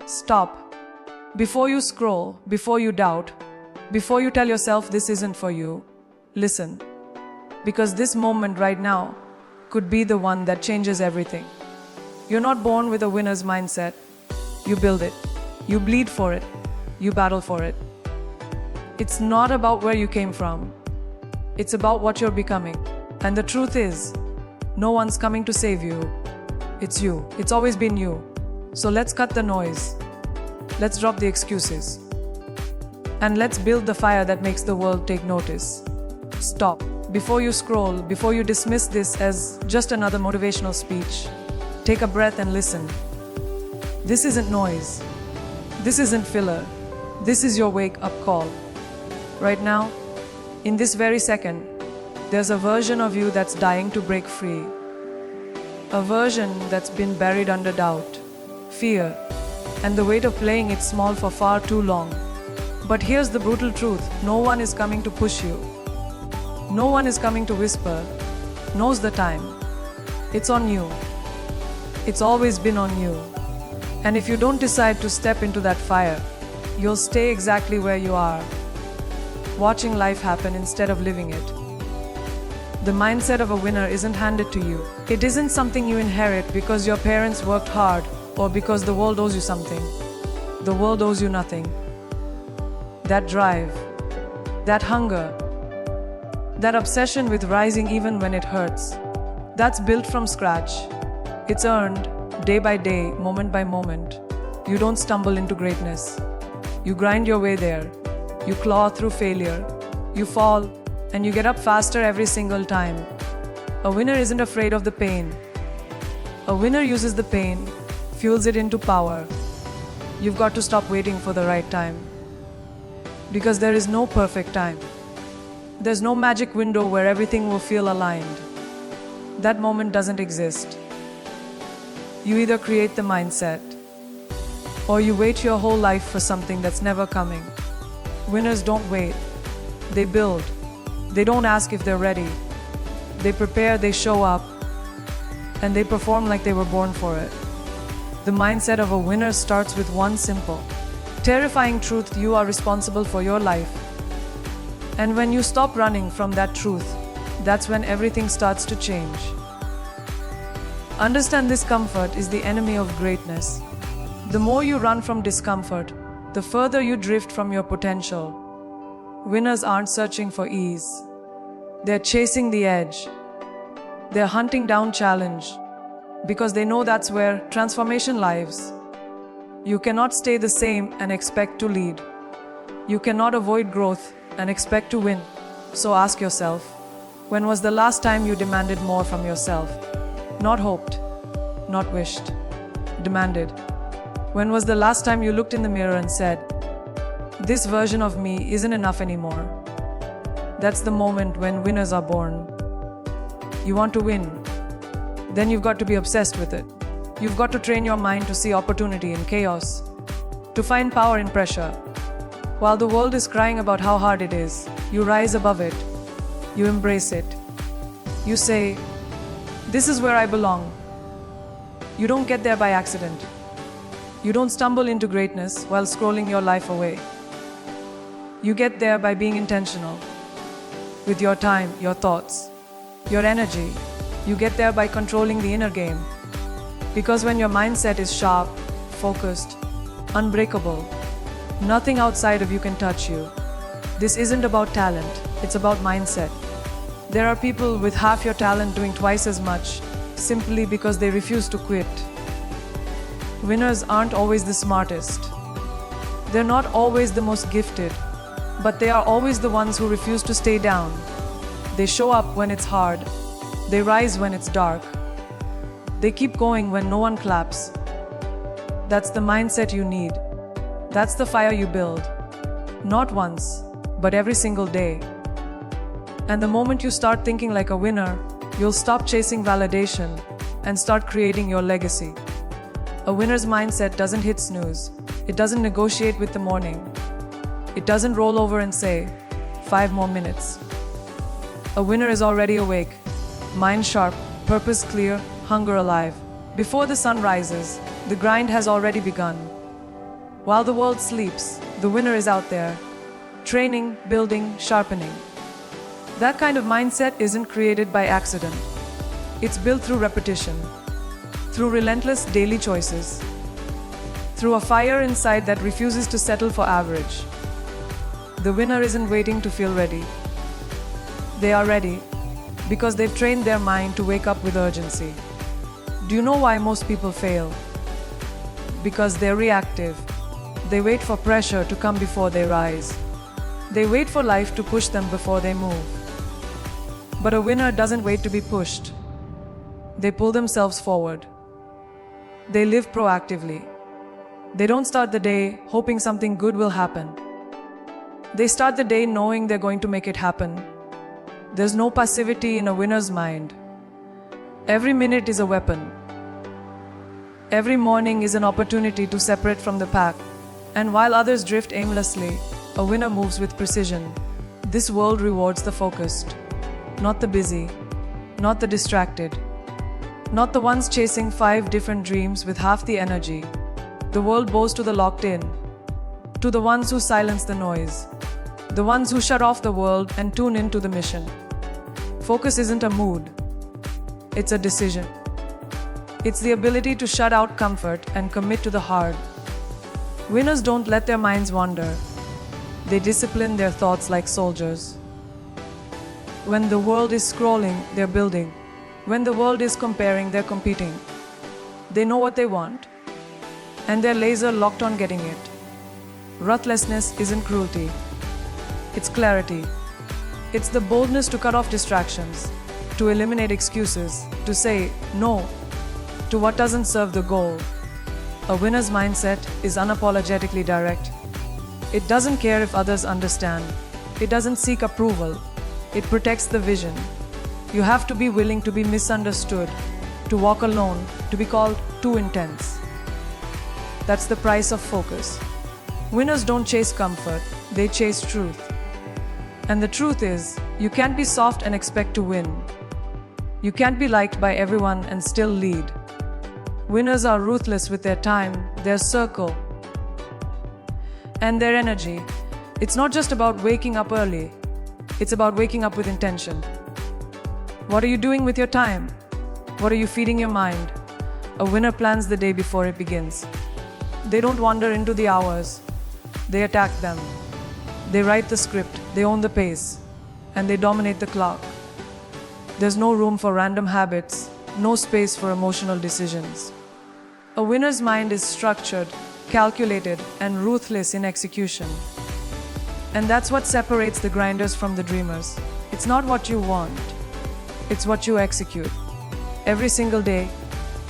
Stop. Before you scroll, before you doubt, before you tell yourself this isn't for you, listen. Because this moment right now could be the one that changes everything. You're not born with a winner's mindset. You build it. You bleed for it. You battle for it. It's not about where you came from. It's about what you're becoming. And the truth is, no one's coming to save you. It's you. It's always been you. So let's cut the noise. Let's drop the excuses. And let's build the fire that makes the world take notice. Stop. Before you scroll, before you dismiss this as just another motivational speech, take a breath and listen. This isn't noise. This isn't filler. This is your wake-up call. Right now, in this very second, there's a version of you that's dying to break free. A version that's been buried under doubt, fear, and the weight of playing it small for far too long. But here's the brutal truth. No one is coming to push you. No one is coming to whisper. Now's the time. It's on you. It's always been on you. And if you don't decide to step into that fire, you'll stay exactly where you are, watching life happen instead of living it. The mindset of a winner isn't handed to you. It isn't something you inherit because your parents worked hard or because the world owes you something. The world owes you nothing. That drive, that hunger, that obsession with rising even when it hurts, that's built from scratch. It's earned day by day, moment by moment. You don't stumble into greatness. You grind your way there. You claw through failure. You fall, and you get up faster every single time. A winner isn't afraid of the pain. A winner uses the pain, fuels it into power. You've got to stop waiting for the right time. Because there is no perfect time. There's no magic window where everything will feel aligned. That moment doesn't exist. You either create the mindset, or you wait your whole life for something that's never coming. Winners don't wait. They build. They don't ask if they're ready. They prepare, they show up, and they perform like they were born for it. The mindset of a winner starts with one simple, terrifying truth: you are responsible for your life. And when you stop running from that truth, that's when everything starts to change. Understand, discomfort is the enemy of greatness. The more you run from discomfort, the further you drift from your potential. Winners aren't searching for ease. They're chasing the edge. They're hunting down challenge because they know that's where transformation lives. You cannot stay the same and expect to lead. You cannot avoid growth and expect to win. So ask yourself, when was the last time you demanded more from yourself? Not hoped, not wished, demanded. When was the last time you looked in the mirror and said, this version of me isn't enough anymore? That's the moment when winners are born. You want to win, then you've got to be obsessed with it. You've got to train your mind to see opportunity in chaos, to find power in pressure. While the world is crying about how hard it is, you rise above it. You embrace it. You say, this is where I belong. You don't get there by accident. You don't stumble into greatness while scrolling your life away. You get there by being intentional. With your time, your thoughts, your energy. You get there by controlling the inner game. Because when your mindset is sharp, focused, unbreakable, nothing outside of you can touch you. This isn't about talent, it's about mindset. There are people with half your talent doing twice as much simply because they refuse to quit. Winners aren't always the smartest. They're not always the most gifted, but they are always the ones who refuse to stay down. They show up when it's hard. They rise when it's dark. They keep going when no one claps. That's the mindset you need. That's the fire you build. Not once, but every single day. And the moment you start thinking like a winner, you'll stop chasing validation and start creating your legacy. A winner's mindset doesn't hit snooze. It doesn't negotiate with the morning. It doesn't roll over and say, 5 more minutes. A winner is already awake, mind sharp, purpose clear, hunger alive. Before the sun rises, the grind has already begun. While the world sleeps, the winner is out there, training, building, sharpening. That kind of mindset isn't created by accident. It's built through repetition, through relentless daily choices, through a fire inside that refuses to settle for average. The winner isn't waiting to feel ready. They are ready because they've trained their mind to wake up with urgency. Do you know why most people fail? Because they're reactive. They wait for pressure to come before they rise. They wait for life to push them before they move. But a winner doesn't wait to be pushed. They pull themselves forward. They live proactively. They don't start the day hoping something good will happen. They start the day knowing they're going to make it happen. There's no passivity in a winner's mind. Every minute is a weapon. Every morning is an opportunity to separate from the pack. And while others drift aimlessly, a winner moves with precision. This world rewards the focused, not the busy, not the distracted, not the ones chasing 5 different dreams with half the energy. The world bows to the locked in, to the ones who silence the noise, the ones who shut off the world and tune into the mission. Focus isn't a mood, it's a decision. It's the ability to shut out comfort and commit to the hard. Winners don't let their minds wander. They discipline their thoughts like soldiers. When the world is scrolling, they're building. When the world is comparing, they're competing. They know what they want, and they're laser locked on getting it. Ruthlessness isn't cruelty. It's clarity. It's the boldness to cut off distractions, to eliminate excuses, to say no to what doesn't serve the goal. A winner's mindset is unapologetically direct. It doesn't care if others understand. It doesn't seek approval. It protects the vision. You have to be willing to be misunderstood, to walk alone, to be called too intense. That's the price of focus. Winners don't chase comfort, they chase truth. And the truth is, you can't be soft and expect to win. You can't be liked by everyone and still lead. Winners are ruthless with their time, their circle, and their energy. It's not just about waking up early, it's about waking up with intention. What are you doing with your time? What are you feeding your mind? A winner plans the day before it begins. They don't wander into the hours, they attack them. They write the script, they own the pace, and they dominate the clock. There's no room for random habits, no space for emotional decisions. A winner's mind is structured, calculated, and ruthless in execution. And that's what separates the grinders from the dreamers. It's not what you want, it's what you execute. Every single day,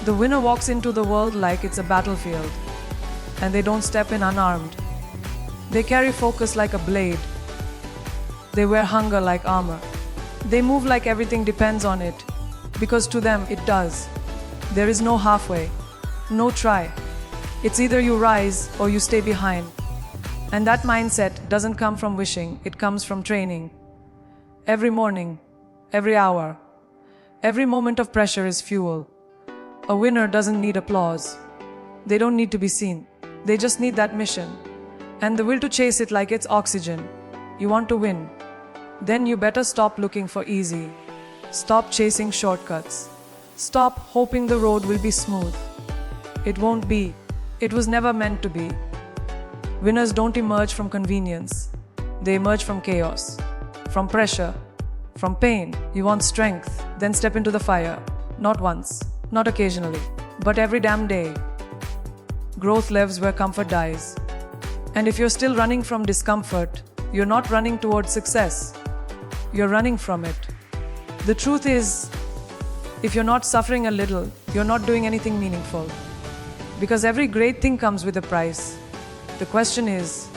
the winner walks into the world like it's a battlefield, and they don't step in unarmed. They carry focus like a blade. They wear hunger like armor. They move like everything depends on it, because to them it does. There is no halfway, no try. It's either you rise or you stay behind. And that mindset doesn't come from wishing, it comes from training. Every morning, every hour, every moment of pressure is fuel. A winner doesn't need applause. They don't need to be seen. They just need that mission, and the will to chase it like it's oxygen. You want to win? Then you better stop looking for easy. Stop chasing shortcuts. Stop hoping the road will be smooth. It won't be. It was never meant to be. Winners don't emerge from convenience. They emerge from chaos, from pressure, from pain. You want strength, then step into the fire. Not once, not occasionally, but every damn day. Growth lives where comfort dies. And if you're still running from discomfort, you're not running towards success. You're running from it. The truth is, if you're not suffering a little, you're not doing anything meaningful. Because every great thing comes with a price. The question is,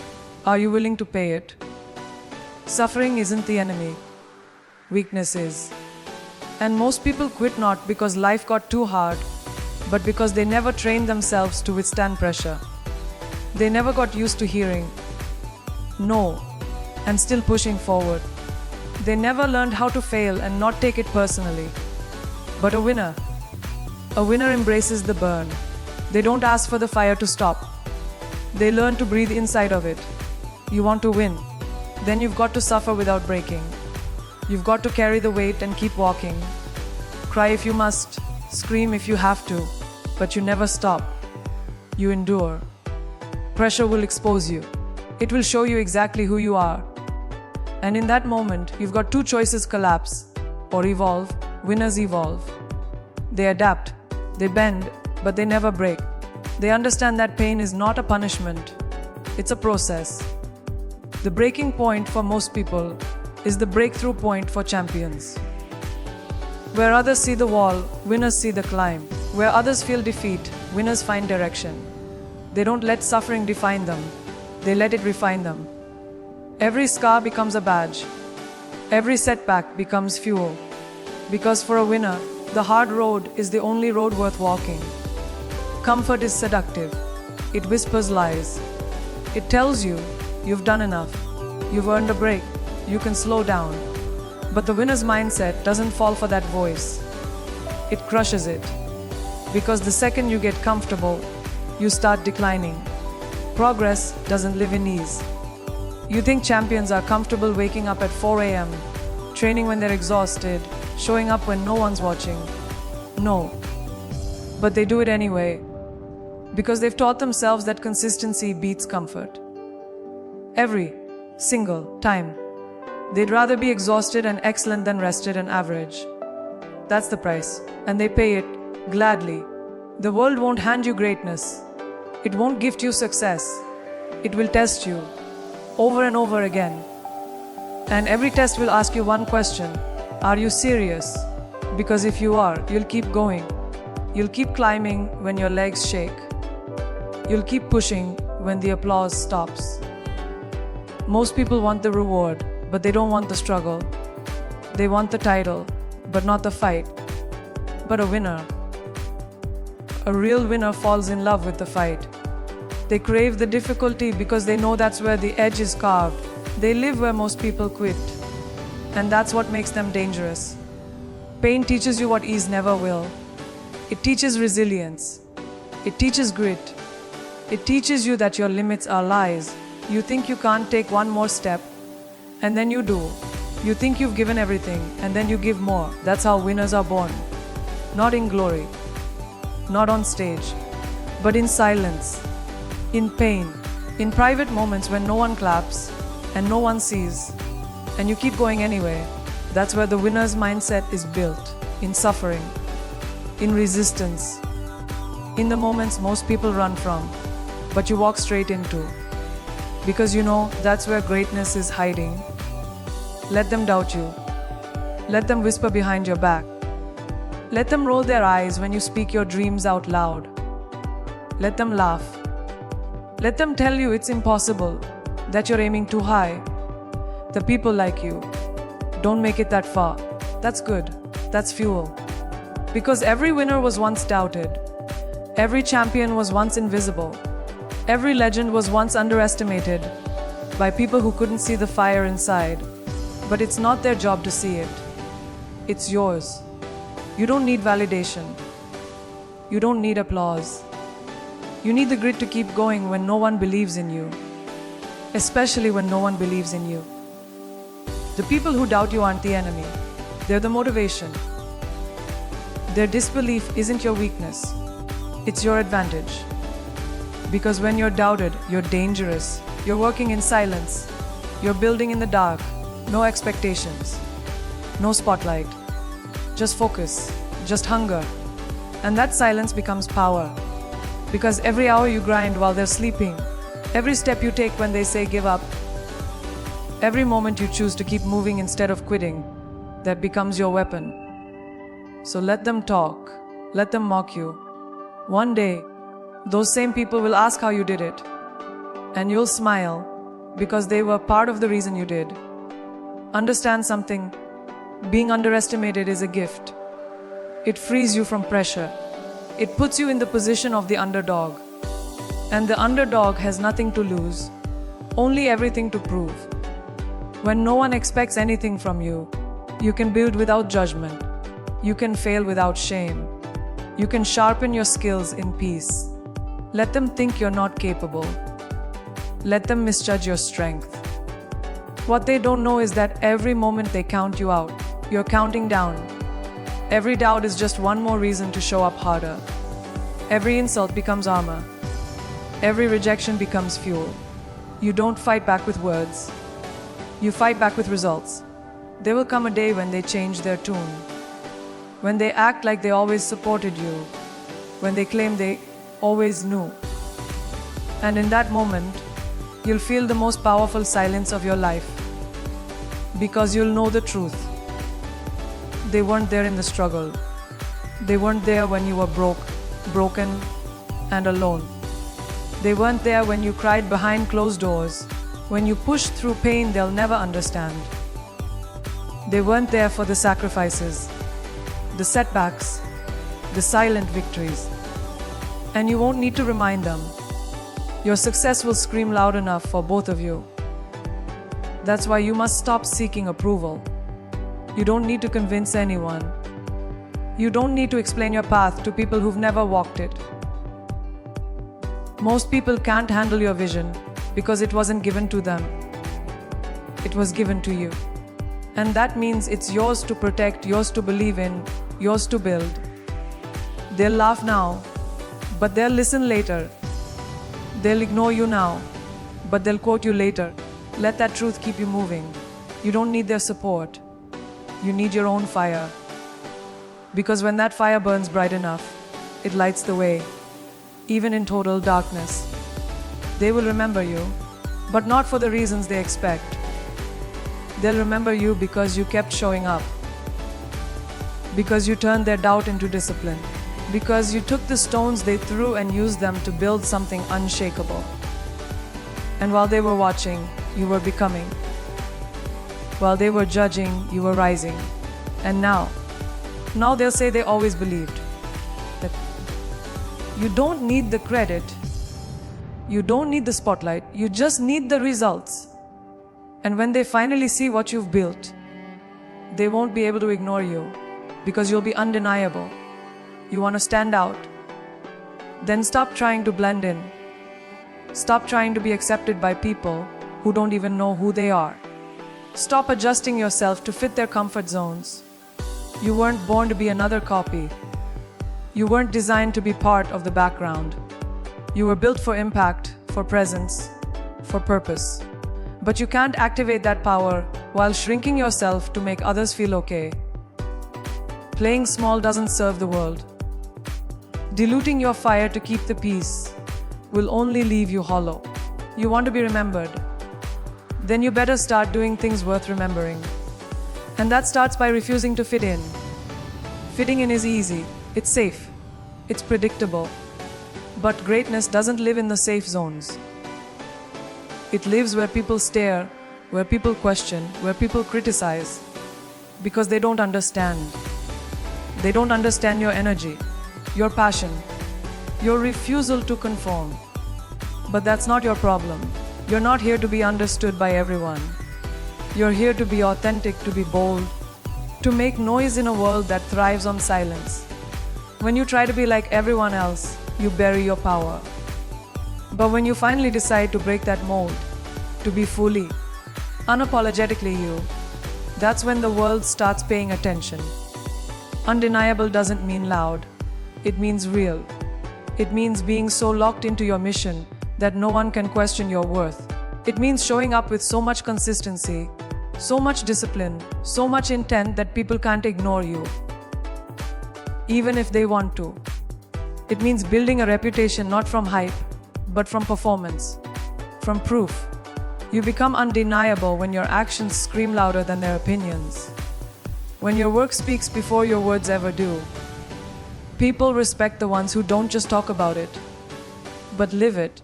are you willing to pay it? Suffering isn't the enemy. Weakness is. And most people quit not because life got too hard, but because they never trained themselves to withstand pressure. They never got used to hearing no and still pushing forward. They never learned how to fail and not take it personally. But a winner embraces the burn. They don't ask for the fire to stop. They learn to breathe inside of it. You want to win. Then you've got to suffer without breaking. You've got to carry the weight and keep walking. Cry if you must, scream if you have to, but you never stop. You endure. Pressure will expose you. It will show you exactly who you are. And in that moment, you've got two choices: collapse or evolve. Winners evolve. They adapt, they bend, but they never break. They understand that pain is not a punishment, it's a process. The breaking point for most people is the breakthrough point for champions. Where others see the wall, winners see the climb. Where others feel defeat, winners find direction. They don't let suffering define them, they let it refine them. Every scar becomes a badge. Every setback becomes fuel. Because for a winner, the hard road is the only road worth walking. Comfort is seductive. It whispers lies. It tells you you've done enough. You've earned a break. You can slow down. But the winner's mindset doesn't fall for that voice. It crushes it. Because the second you get comfortable, you start declining. Progress doesn't live in ease. You think champions are comfortable waking up at 4 a.m., training when they're exhausted, showing up when no one's watching. No. But they do it anyway, because they've taught themselves that consistency beats comfort. Every single time. They'd rather be exhausted and excellent than rested and average. That's the price, and they pay it gladly. The world won't hand you greatness. It won't gift you success. It will test you over and over again. And every test will ask you one question: are you serious? Because if you are, you'll keep going. You'll keep climbing when your legs shake. You'll keep pushing when the applause stops. Most people want the reward, but they don't want the struggle. They want the title, but not the fight. But a real winner falls in love with the fight. They crave the difficulty because they know that's where the edge is carved. They live where most people quit. And that's what makes them dangerous. Pain teaches you what ease never will. It teaches resilience. It teaches grit. It teaches you that your limits are lies. You think you can't take one more step, and then you do. You think you've given everything, and then you give more. That's how winners are born. Not in glory, not on stage, but in silence, in pain, in private moments when no one claps and no one sees, and you keep going anyway. That's where the winner's mindset is built, in suffering, in resistance, in the moments most people run from, but you walk straight into. Because you know that's where greatness is hiding. Let them doubt you. Let them whisper behind your back. Let them roll their eyes when you speak your dreams out loud. Let them laugh. Let them tell you it's impossible, that you're aiming too high. The people like you don't make it that far. That's good. That's fuel. Because every winner was once doubted. Every champion was once invisible. Every legend was once underestimated by people who couldn't see the fire inside. But it's not their job to see it. It's yours. You don't need validation. You don't need applause. You need the grit to keep going when no one believes in you. Especially when no one believes in you. The people who doubt you aren't the enemy. They're the motivation. Their disbelief isn't your weakness. It's your advantage. Because when you're doubted, you're dangerous. You're working in silence. You're building in the dark. No expectations. No spotlight. Just focus. Just hunger. And that silence becomes power. Because every hour you grind while they're sleeping, every step you take when they say give up, every moment you choose to keep moving instead of quitting, that becomes your weapon. So let them talk. Let them mock you. One day, those same people will ask how you did it. And you'll smile because they were part of the reason you did. Understand something. Being underestimated is a gift. It frees you from pressure. It puts you in the position of the underdog. And the underdog has nothing to lose, only everything to prove. When no one expects anything from you, you can build without judgment. You can fail without shame. You can sharpen your skills in peace. Let them think you're not capable. Let them misjudge your strength. What they don't know is that every moment they count you out, you're counting down. Every doubt is just one more reason to show up harder. Every insult becomes armor. Every rejection becomes fuel. You don't fight back with words. You fight back with results. There will come a day when they change their tune. When they act like they always supported you. When they claim they always knew. And in that moment, you'll feel the most powerful silence of your life. Because you'll know the truth. They weren't there in the struggle. They weren't there when you were broken, and alone. They weren't there when you cried behind closed doors, when you pushed through pain they'll never understand. They weren't there for the sacrifices, the setbacks, the silent victories. And you won't need to remind them. Your success will scream loud enough for both of you. That's why you must stop seeking approval. You don't need to convince anyone. You don't need to explain your path to people who've never walked it. Most people can't handle your vision because it wasn't given to them. It was given to you. And that means it's yours to protect, yours to believe in, yours to build. They'll laugh now, but they'll listen later. They'll ignore you now, but they'll quote you later. Let that truth keep you moving. You don't need their support. You need your own fire. Because when that fire burns bright enough, it lights the way, even in total darkness. They will remember you, but not for the reasons they expect. They'll remember you because you kept showing up. Because you turned their doubt into discipline. Because you took the stones they threw and used them to build something unshakable. And while they were watching, you were becoming. While they were judging, you were rising. And now they'll say they always believed. That you don't need the credit. You don't need the spotlight. You just need the results. And when they finally see what you've built, they won't be able to ignore you because you'll be undeniable. You want to stand out. Then stop trying to blend in. Stop trying to be accepted by people who don't even know who they are. Stop adjusting yourself to fit their comfort zones. You weren't born to be another copy. You weren't designed to be part of the background. You were built for impact, for presence, for purpose. But you can't activate that power while shrinking yourself to make others feel okay. Playing small doesn't serve the world. Diluting your fire to keep the peace will only leave you hollow. You want to be remembered? Then you better start doing things worth remembering. And that starts by refusing to fit in. Fitting in is easy, it's safe, it's predictable. But greatness doesn't live in the safe zones. It lives where people stare, where people question, where people criticize. Because they don't understand. They don't understand your energy, your passion, your refusal to conform. But that's not your problem. You're not here to be understood by everyone. You're here to be authentic, to be bold, to make noise in a world that thrives on silence. When you try to be like everyone else, you bury your power. But when you finally decide to break that mold, to be fully, unapologetically you, that's when the world starts paying attention. Undeniable doesn't mean loud. It means real. It means being so locked into your mission that no one can question your worth. It means showing up with so much consistency, so much discipline, so much intent that people can't ignore you, even if they want to. It means building a reputation not from hype, but from performance, from proof. You become undeniable when your actions scream louder than their opinions. When your work speaks before your words ever do. People respect the ones who don't just talk about it, but live it,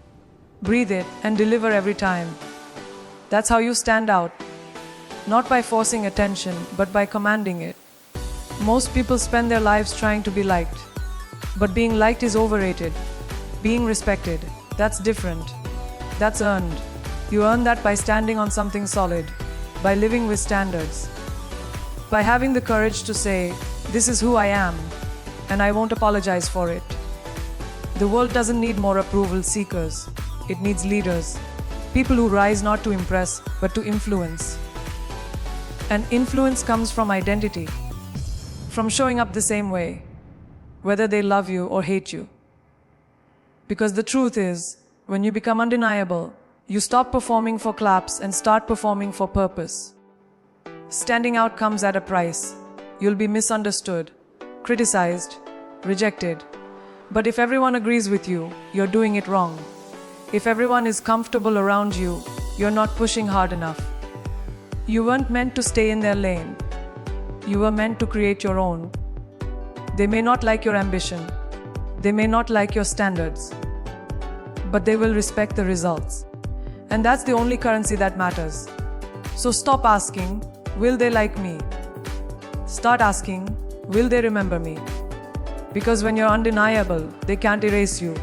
breathe it, and deliver every time. That's how you stand out. Not by forcing attention, but by commanding it. Most people spend their lives trying to be liked. But being liked is overrated. Being respected, that's different. That's earned. You earn that by standing on something solid, by living with standards, by having the courage to say, "This is who I am, and I won't apologize for it." The world doesn't need more approval seekers. It needs leaders. People who rise not to impress, but to influence. And influence comes from identity, from showing up the same way, whether they love you or hate you. Because the truth is, when you become undeniable, you stop performing for claps and start performing for purpose. Standing out comes at a price. You'll be misunderstood, criticized, rejected. But if everyone agrees with you, you're doing it wrong. If everyone is comfortable around you, you're not pushing hard enough. You weren't meant to stay in their lane. You were meant to create your own. They may not like your ambition. They may not like your standards. But they will respect the results. And that's the only currency that matters. So stop asking, will they like me? Start asking, will they remember me? Because when you're undeniable, they can't erase you.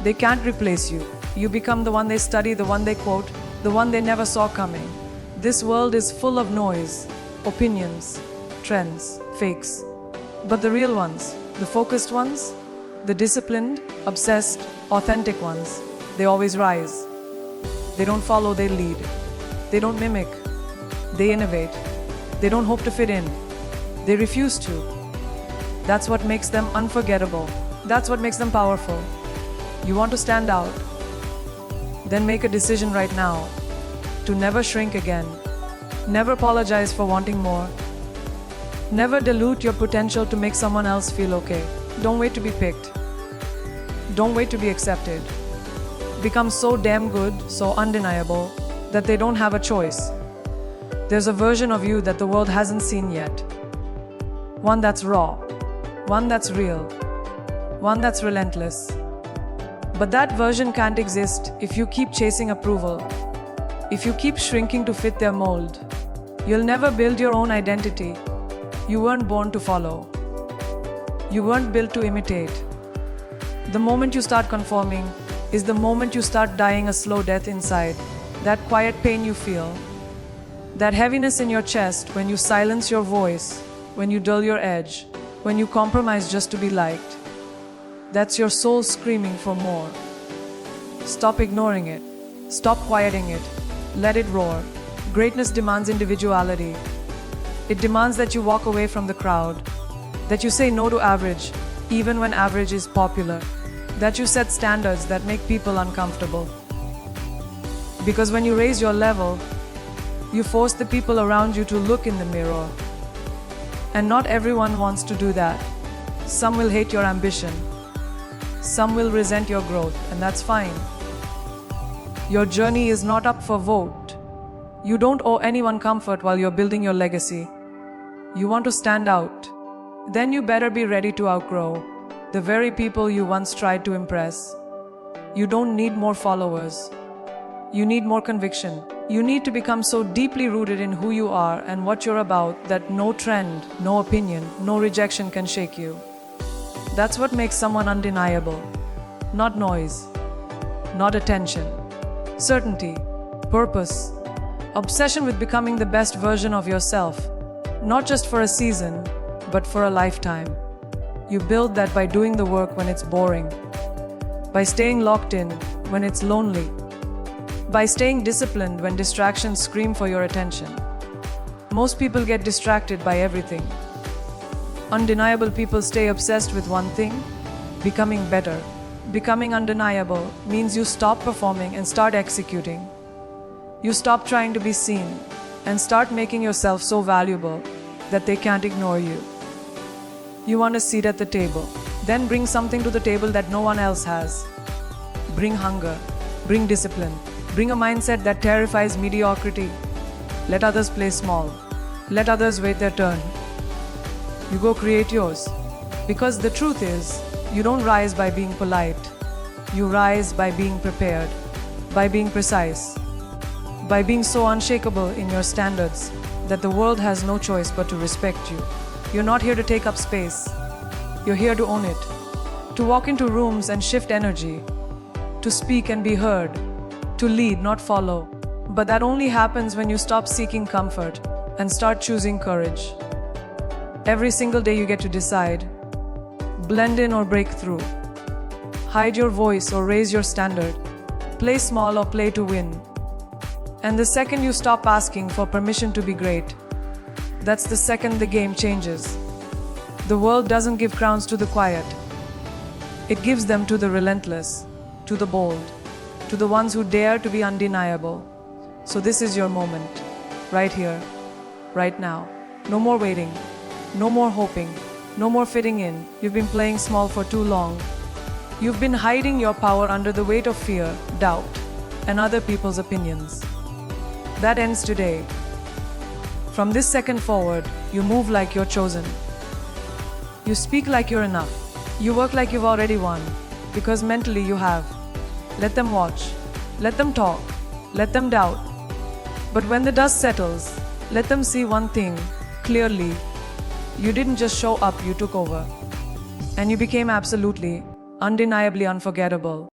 They can't replace you. You become the one they study, the one they quote, the one they never saw coming. This world is full of noise, opinions, trends, fakes. But the real ones, the focused ones, the disciplined, obsessed, authentic ones, they always rise. They don't follow, they lead. They don't mimic, they innovate. They don't hope to fit in. They refuse to. That's what makes them unforgettable. That's what makes them powerful. You want to stand out? Then make a decision right now to never shrink again. Never apologize for wanting more. Never dilute your potential to make someone else feel okay. Don't wait to be picked. Don't wait to be accepted. Become so damn good, so undeniable, that they don't have a choice. There's a version of you that the world hasn't seen yet. One that's raw. One that's real. One that's relentless. But that version can't exist if you keep chasing approval. If you keep shrinking to fit their mold. You'll never build your own identity. You weren't born to follow. You weren't built to imitate. The moment you start conforming is the moment you start dying a slow death inside. That quiet pain you feel. That heaviness in your chest when you silence your voice, when you dull your edge, when you compromise just to be liked. That's your soul screaming for more. Stop ignoring it. Stop quieting it. Let it roar. Greatness demands individuality. It demands that you walk away from the crowd. That you say no to average, even when average is popular. That you set standards that make people uncomfortable. Because when you raise your level, you force the people around you to look in the mirror. And not everyone wants to do that. Some will hate your ambition. Some will resent your growth, and that's fine. Your journey is not up for vote. You don't owe anyone comfort while you're building your legacy. You want to stand out. Then you better be ready to outgrow the very people you once tried to impress. You don't need more followers. You need more conviction. You need to become so deeply rooted in who you are and what you're about that no trend, no opinion, no rejection can shake you. That's what makes someone undeniable. Not noise, not attention. Certainty, purpose, obsession with becoming the best version of yourself. Not just for a season, but for a lifetime. You build that by doing the work when it's boring, by staying locked in when it's lonely, by staying disciplined when distractions scream for your attention. Most people get distracted by everything. Undeniable people stay obsessed with one thing, becoming better. Becoming undeniable means you stop performing and start executing. You stop trying to be seen and start making yourself so valuable that they can't ignore you. You want a seat at the table. Then bring something to the table that no one else has. Bring hunger. Bring discipline. Bring a mindset that terrifies mediocrity. Let others play small. Let others wait their turn. You go create yours. Because the truth is, you don't rise by being polite. You rise by being prepared, by being precise, by being so unshakable in your standards that the world has no choice but to respect you. You're not here to take up space. You're here to own it. To walk into rooms and shift energy. To speak and be heard. To lead, not follow. But that only happens when you stop seeking comfort and start choosing courage. Every single day you get to decide. Blend in or break through. Hide your voice or raise your standard. Play small or play to win. And the second you stop asking for permission to be great, that's the second the game changes. The world doesn't give crowns to the quiet. It gives them to the relentless, to the bold, to the ones who dare to be undeniable. So this is your moment, right here, right now. No more waiting, no more hoping, no more fitting in. You've been playing small for too long. You've been hiding your power under the weight of fear, doubt, and other people's opinions. That ends today. From this second forward, you move like you're chosen. You speak like you're enough. You work like you've already won, because mentally you have. Let them watch. Let them talk. Let them doubt. But when the dust settles, let them see one thing clearly. You didn't just show up, you took over. And you became absolutely, undeniably unforgettable.